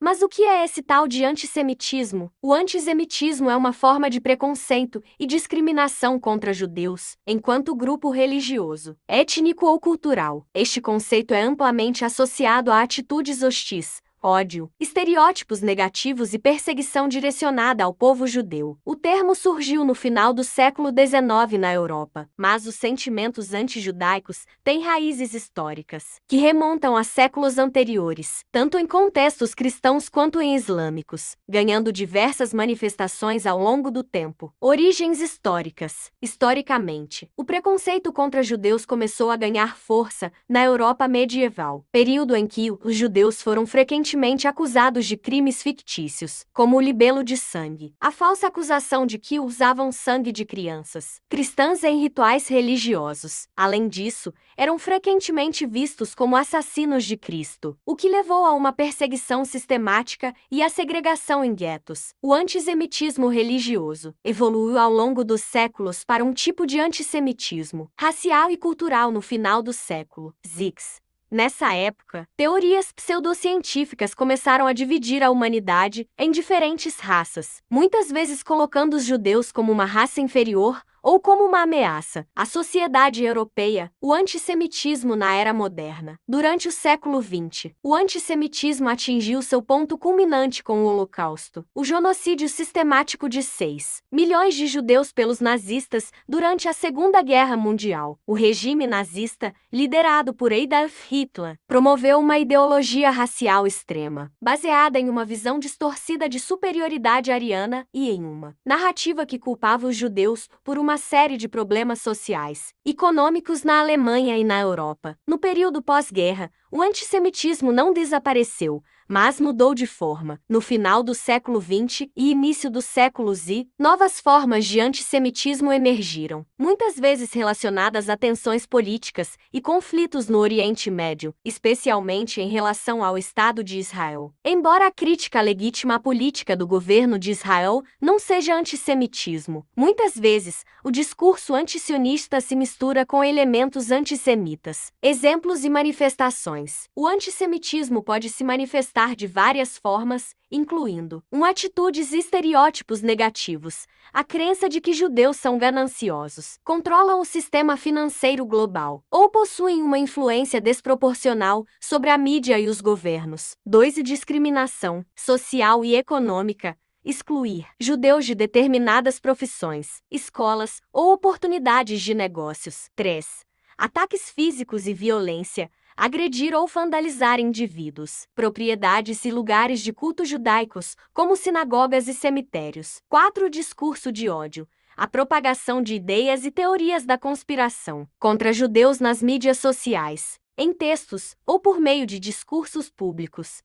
Mas o que é esse tal de antissemitismo? O antissemitismo é uma forma de preconceito e discriminação contra judeus, enquanto grupo religioso, étnico ou cultural. Este conceito é amplamente associado a atitudes hostis, ódio, estereótipos negativos e perseguição direcionada ao povo judeu. O termo surgiu no final do século XIX na Europa, mas os sentimentos antijudaicos têm raízes históricas, que remontam a séculos anteriores, tanto em contextos cristãos quanto em islâmicos, ganhando diversas manifestações ao longo do tempo. Origens históricas. Historicamente, o preconceito contra judeus começou a ganhar força na Europa medieval, período em que os judeus foram frequentemente acusados de crimes fictícios, como o libelo de sangue, a falsa acusação de que usavam sangue de crianças cristãs em rituais religiosos. Além disso, eram frequentemente vistos como assassinos de Cristo, o que levou a uma perseguição sistemática e a segregação em guetos. O antissemitismo religioso evoluiu ao longo dos séculos para um tipo de antissemitismo racial e cultural no final do século X. Nessa época, teorias pseudocientíficas começaram a dividir a humanidade em diferentes raças, muitas vezes colocando os judeus como uma raça inferior ou como uma ameaça à sociedade europeia. O antissemitismo na era moderna. Durante o século XX, o antissemitismo atingiu seu ponto culminante com o Holocausto, o genocídio sistemático de 6 milhões de judeus pelos nazistas durante a Segunda Guerra Mundial. O regime nazista, liderado por Adolf Hitler, promoveu uma ideologia racial extrema, baseada em uma visão distorcida de superioridade ariana e em uma narrativa que culpava os judeus por uma série de problemas sociais e econômicos na Alemanha e na Europa. No período pós-guerra, o antissemitismo não desapareceu, mas mudou de forma. No final do século XX e início do século Z, novas formas de antissemitismo emergiram, muitas vezes relacionadas a tensões políticas e conflitos no Oriente Médio, especialmente em relação ao Estado de Israel. Embora a crítica legítima à política do governo de Israel não seja antissemitismo, muitas vezes o discurso antisionista se mistura com elementos antissemitas. Exemplos e manifestações. O antissemitismo pode se manifestar de várias formas, incluindo atitudes e estereótipos negativos, a crença de que judeus são gananciosos, controlam o sistema financeiro global, ou possuem uma influência desproporcional sobre a mídia e os governos. 2. Discriminação social e econômica. Excluir judeus de determinadas profissões, escolas ou oportunidades de negócios. 3. Ataques físicos e violência. Agredir ou vandalizar indivíduos, propriedades e lugares de culto judaicos, como sinagogas e cemitérios. 4. Discurso de ódio. A propagação de ideias e teorias da conspiração contra judeus nas mídias sociais, em textos ou por meio de discursos públicos.